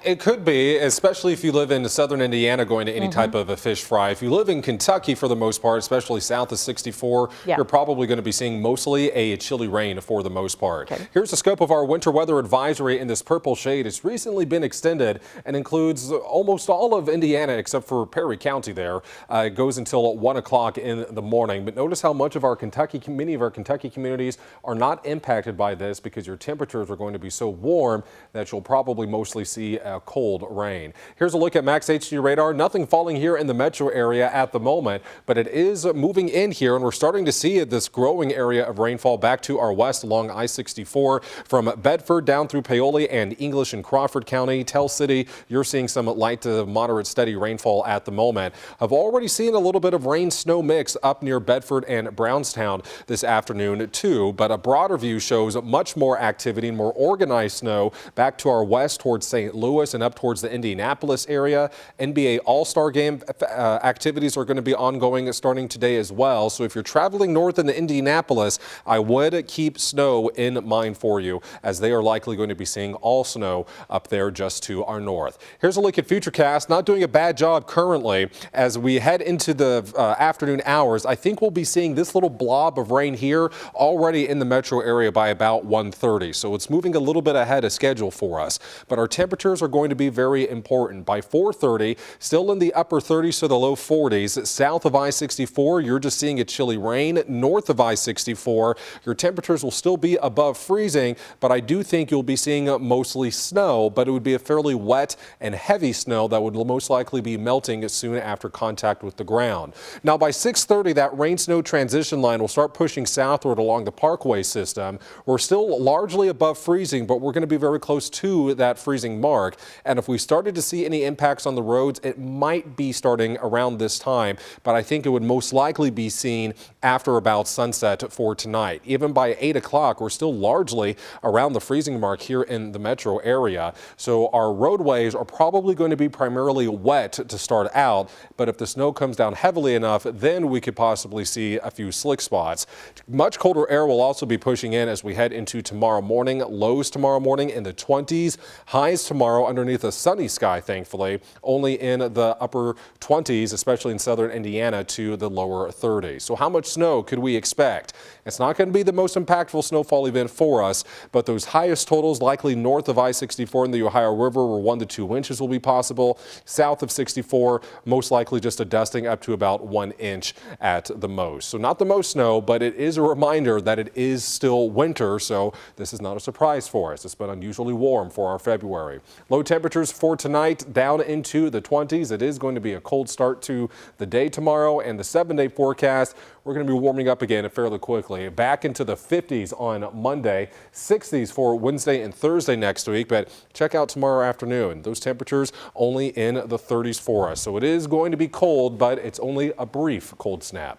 It could be, especially if you live in southern Indiana going to any type of a fish fry. If you live in Kentucky for the most part, especially south of 64, you're probably going to be seeing mostly a chilly rain for the most part. Here's the scope of our winter weather advisory in this purple shade. It's recently been extended and includes almost all of Indiana except for Perry County there. It goes until 1 o'clock in the morning. But notice how much of our many of our Kentucky communities are not impacted by this because your temperatures are going to be so warm that you'll probably mostly see cold rain. Here's a look at Max HG radar. Nothing falling here in the metro area at the moment, but it is moving in here, and we're starting to see this growing area of rainfall back to our west along I-64 from Bedford down through Paoli and English and Crawford County. Tell City, you're seeing some light to moderate steady rainfall at the moment. I've already seen a little bit of rain snow mix up near Bedford and Brownstown this afternoon too, but a broader view shows much more activity and more organized snow back to our west towards St. Louis and up towards the Indianapolis area. NBA All-Star Game activities are going to be ongoing starting today as well. So if you're traveling north into Indianapolis, I would keep snow in mind for you, as they are likely going to be seeing all snow up there just to our north. Here's a look at Futurecast. Not doing a bad job currently. As we head into the afternoon hours, I think we'll be seeing this little blob of rain here already in the metro area by about 1:30. So it's moving a little bit ahead of schedule for us. But our temperatures are going to be very important. By 4:30, still in the upper 30s to the low 40s. South of I-64, you're just seeing a chilly rain. North of I-64, your temperatures will still be above freezing, but I do think you'll be seeing mostly snow, but it would be a fairly wet and heavy snow that would most likely be melting soon after contact with the ground. Now by 6:30, that rain-snow transition line will start pushing southward along the Parkway system. We're still largely above freezing, but we're going to be very close to that freezing mark. And if we started to see any impacts on the roads, it might be starting around this time, but I think it would most likely be seen after about sunset for tonight. Even by 8 o'clock, we're still largely around the freezing mark here in the metro area. So our roadways are probably going to be primarily wet to start out, but if the snow comes down heavily enough, then we could possibly see a few slick spots. Much colder air will also be pushing in as we head into tomorrow morning. Lows tomorrow morning in the 20s, highs tomorrow underneath a sunny sky, thankfully, only in the upper 20s, especially in southern Indiana, to the lower 30s. So how much snow could we expect? It's not going to be the most impactful snowfall event for us, but those highest totals likely north of I-64 in the Ohio River, where 1 to 2 inches will be possible. South of 64, most likely just a dusting up to about 1 inch at the most. So not the most snow, but it is a reminder that it is still winter, so this is not a surprise for us. It's been unusually warm for our February. Low temperatures for tonight down into the 20s. It is going to be a cold start to the day tomorrow, and the 7-day forecast, we're going to be warming up again fairly quickly. Back into the 50s on Monday, 60s for Wednesday and Thursday next week, but check out tomorrow afternoon. Those temperatures only in the 30s for us. So it is going to be cold, but it's only a brief cold snap.